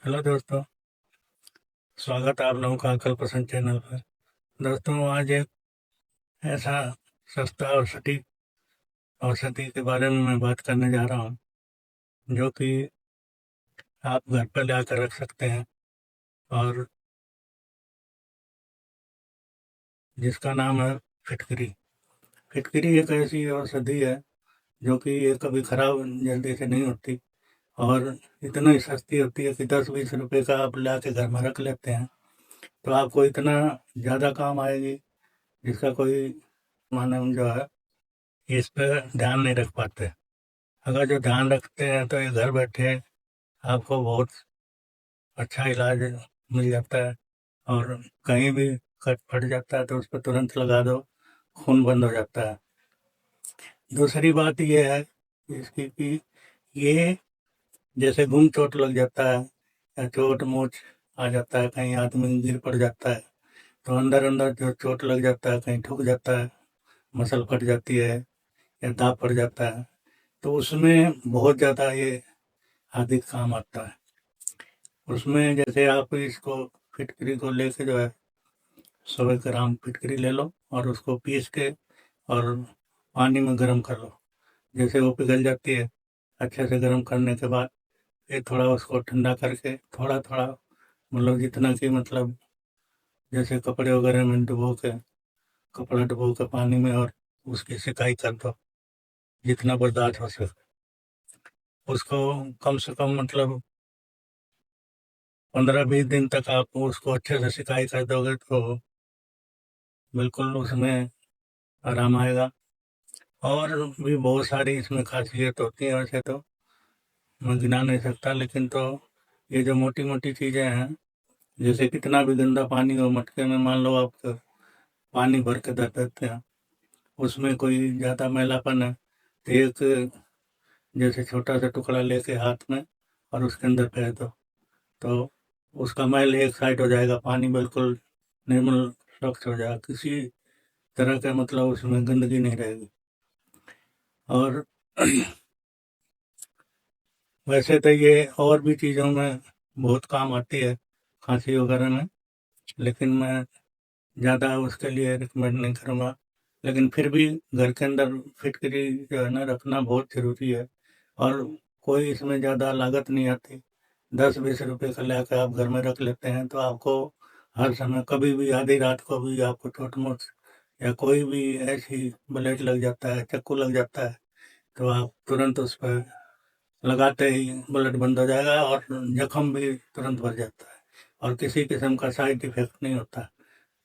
Hello दोस्तों, स्वागत है आप लोगों का अकल पसंद चैनल पर। दोस्तों, आज एक ऐसा सस्ता और सटीक औषधि के बारे में मैं बात करने जा रहा हूँ, जो कि आप घर पर लाकर रख सकते हैं और जिसका नाम है फिटकरी। फिटकरी एक ऐसी औषधि है जो कि ये कभी खराब जल्दी से नहीं होती और इतना ही सस्ती होती है कि 10-20 रुपए का आप ला के घर में रख लेते हैं तो आपको इतना ज़्यादा काम आएगी जिसका कोई मानव जो है इस पर ध्यान नहीं रख पाते। अगर जो ध्यान रखते हैं तो ये घर बैठे आपको बहुत अच्छा इलाज मिल जाता है और कहीं भी कट फट जाता है तो उस पर तुरंत लगा दो, खून बंद हो जाता है। दूसरी बात ये है इसकी कि ये जैसे गुम चोट लग जाता है या चोट मोच आ जाता है, कहीं आदमी गिर पड़ जाता है तो अंदर अंदर जो चोट लग जाता है, कहीं ठुक जाता है, मसल फट जाती है या दाग पड़ जाता है, तो उसमें बहुत ज़्यादा ये अधिक काम आता है। उसमें जैसे आप इसको फिटकरी को लेके जो है 100 ग्राम फिटकरी ले लो और उसको पीस के और पानी में गर्म कर लो। जैसे वो पिघल जाती है, अच्छे से गर्म करने के बाद फिर थोड़ा उसको ठंडा करके थोड़ा थोड़ा मतलब जितना कि मतलब जैसे कपड़े वगैरह में डुबो के कपड़ा डुबो के पानी में और उसकी सिकाई कर दो जितना बर्दाश्त हो सके। उसको कम से कम मतलब 15-20 दिन तक आप उसको अच्छे से सिकाई कर दोगे तो बिल्कुल उसमें आराम आएगा। और भी बहुत सारी इसमें खासियत होती है, वैसे तो मैं गिना नहीं सकता, लेकिन तो ये जो मोटी मोटी चीज़ें हैं, जैसे कितना भी गंदा पानी हो मटके में मान लो आप पानी भर के धर देते हैं, उसमें कोई ज़्यादा मैलापन है तो एक जैसे छोटा सा टुकड़ा लेके हाथ में और उसके अंदर फेर दो तो उसका मैल एक साइड हो जाएगा, पानी बिल्कुल निर्मल स्वच्छ हो जाएगा, किसी तरह का मतलब उसमें गंदगी नहीं रहेगी। और वैसे तो ये और भी चीज़ों में बहुत काम आती है, खांसी वगैरह में, लेकिन मैं ज़्यादा उसके लिए रिकमेंड नहीं करूँगा। लेकिन फिर भी घर के अंदर फिटकरी जो है ना रखना बहुत ज़रूरी है और कोई इसमें ज़्यादा लागत नहीं आती। 10-20 रुपए का लाके आप घर में रख लेते हैं तो आपको हर समय कभी भी आधी रात को भी आपको चोट मोच या कोई भी ऐसी ब्लेड लग जाता है, चाकू लग जाता है, तो आप तुरंत उस पर लगाते ही ब्लड बंद हो जाएगा और जख्म भी तुरंत भर जाता है और किसी किस्म का साइड इफेक्ट नहीं होता।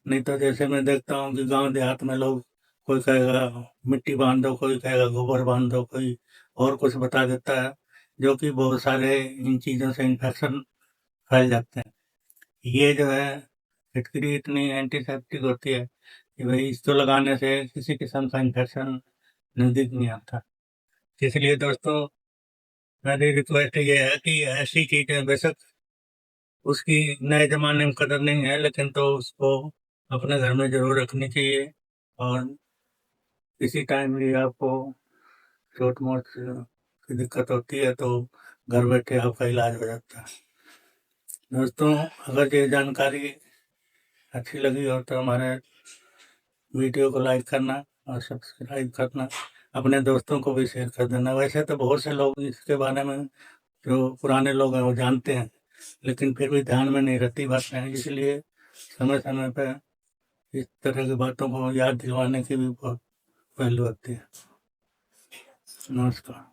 नहीं तो जैसे मैं देखता हूँ कि गांव देहात में लोग, कोई कहेगा मिट्टी बांध दो, कोई कहेगा गोबर बांध दो, कोई और कुछ बता देता है, जो कि बहुत सारे इन चीज़ों से इन्फेक्शन फैल जाते हैं। ये जो है फिटकरी इतनी एंटीसेप्टिक होती है कि भाई इसको लगाने से किसी किस्म का इन्फेक्शन नज़दीक नहीं आता। इसलिए दोस्तों, मेरी रिक्वेस्ट ये है कि ऐसी चीज़ें बेशक उसकी नए ज़माने में कदर नहीं है, लेकिन तो उसको अपने घर में ज़रूर रखनी चाहिए और किसी टाइम भी आपको चोट-मोच की दिक्कत होती है तो घर बैठे आपका इलाज हो जाता है। दोस्तों, अगर ये जानकारी अच्छी लगी हो तो हमारे वीडियो को लाइक करना और सब्सक्राइब करना, अपने दोस्तों को भी शेयर कर देना। वैसे तो बहुत से लोग इसके बारे में, जो पुराने लोग हैं वो जानते हैं, लेकिन फिर भी ध्यान में नहीं रहती बातें, इसलिए समय समय पे इस तरह की बातों को याद दिलवाने की भी बहुत पहलू होती है। नमस्कार।